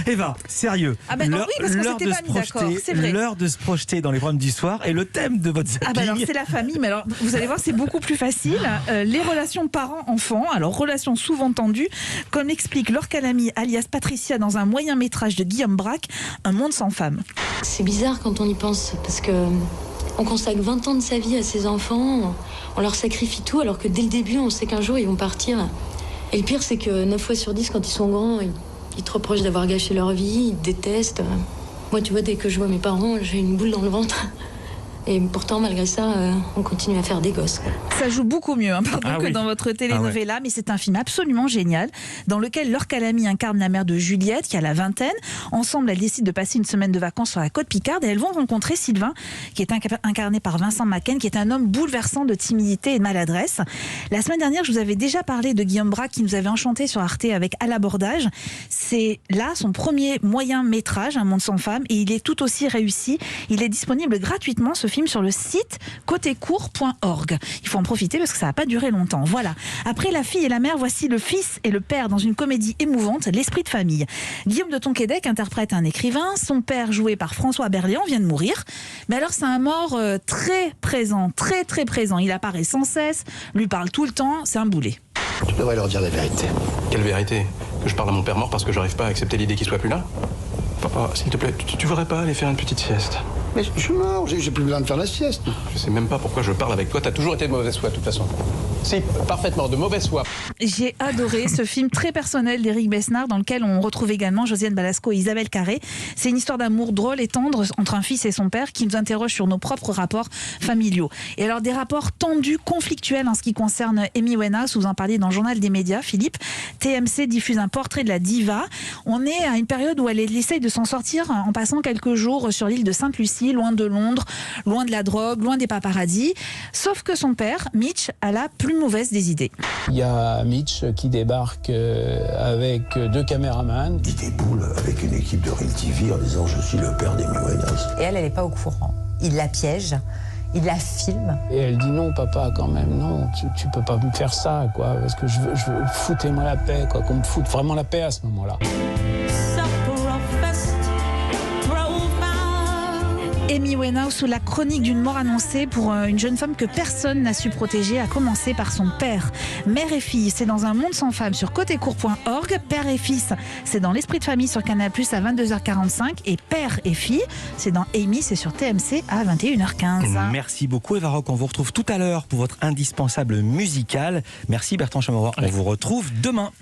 Eva, sérieux. Ah ben oui, parce qu'on s'était pas mis d'accord, c'est vrai. L'heure de se projeter dans les programmes du soir et le thème de votre zapping. Ah ben alors c'est la famille, mais alors vous allez voir, c'est beaucoup plus facile. Les relations parents-enfants, alors relations souvent tendues, comme l'explique Laure Calamy, alias Patricia, dans un moyen métrage de Guillaume Braque, Un monde sans femme. C'est bizarre quand on y pense, parce que on consacre 20 ans de sa vie à ses enfants, on leur sacrifie tout, alors que dès le début, on sait qu'un jour, ils vont partir. Et le pire, c'est que 9 fois sur 10, quand ils sont grands, ils te reprochent d'avoir gâché leur vie, ils te détestent. Moi, tu vois, dès que je vois mes parents, j'ai une boule dans le ventre. Et pourtant, malgré ça, on continue à faire des gosses. Ça joue beaucoup mieux que dans votre telenovela, mais c'est un film absolument génial, dans lequel Laure Calamy incarne la mère de Juliette, qui a la vingtaine. Ensemble, elles décident de passer une semaine de vacances sur la côte Picarde et elles vont rencontrer Sylvain, qui est incarné par Vincent Macken, qui est un homme bouleversant de timidité et de maladresse. La semaine dernière, je vous avais déjà parlé de Guillaume Braque, qui nous avait enchanté sur Arte avec À l'abordage. C'est là son premier moyen métrage, Un monde sans femme, et il est tout aussi réussi. Il est disponible gratuitement, ce film, sur le site cotécourt.org. Il faut en profiter parce que ça n'a pas duré longtemps. Voilà. Après La fille et la mère, voici le fils et le père dans une comédie émouvante, L'esprit de famille. Guillaume de Tonquédec interprète un écrivain. Son père, joué par François Berléand, vient de mourir. Mais alors, c'est un mort très présent, très très présent. Il apparaît sans cesse, lui parle tout le temps. C'est un boulet. Tu devrais leur dire la vérité. Quelle vérité? Que je parle à mon père mort parce que j'arrive pas à accepter l'idée qu'il soit plus là? Papa, s'il te plaît, tu voudrais pas aller faire une petite sieste? Mais je suis mort, j'ai plus besoin de faire la sieste. Je sais même pas pourquoi je parle avec toi, t'as toujours été de mauvaise foi de toute façon. Si, parfaitement, de mauvaise foi. J'ai adoré ce film très personnel d'Éric Besnard, dans lequel on retrouve également Josiane Balasco et Isabelle Carré. C'est une histoire d'amour drôle et tendre entre un fils et son père qui nous interroge sur nos propres rapports familiaux. Et alors des rapports tendus, conflictuels en ce qui concerne Amy Winehouse, vous en parliez dans le journal des médias, Philippe. TMC diffuse un portrait de la diva. On est à une période où elle essaye de s'en sortir en passant quelques jours sur l'île de Sainte-Lucie, loin de Londres, loin de la drogue, loin des paparazzis. Sauf que son père, Mitch, a la plus mauvaise des idées. Il y a Mitch qui débarque avec 2 caméramans. Il déboule avec une équipe de Real TV en disant « Je suis le père d'Amy Winehouse ». Et elle n'est pas au courant. Il la piège, il la filme. Et elle dit « Non, papa, quand même, non, tu peux pas me faire ça, quoi, parce que je veux foutez-moi la paix, quoi, qu'on me foute vraiment la paix à ce moment-là ». Amy Winehouse sous la chronique d'une mort annoncée pour une jeune femme que personne n'a su protéger, à commencer par son père. Mère et fille, c'est dans Un monde sans femme sur cotécourt.org. Père et fils, c'est dans L'esprit de famille sur Canal+ à 22h45. Et père et fille, c'est dans Amy, c'est sur TMC à 21h15. Merci beaucoup Eva Rock, on vous retrouve tout à l'heure pour votre indispensable musical. Merci Bertrand Chameroy, on vous retrouve demain.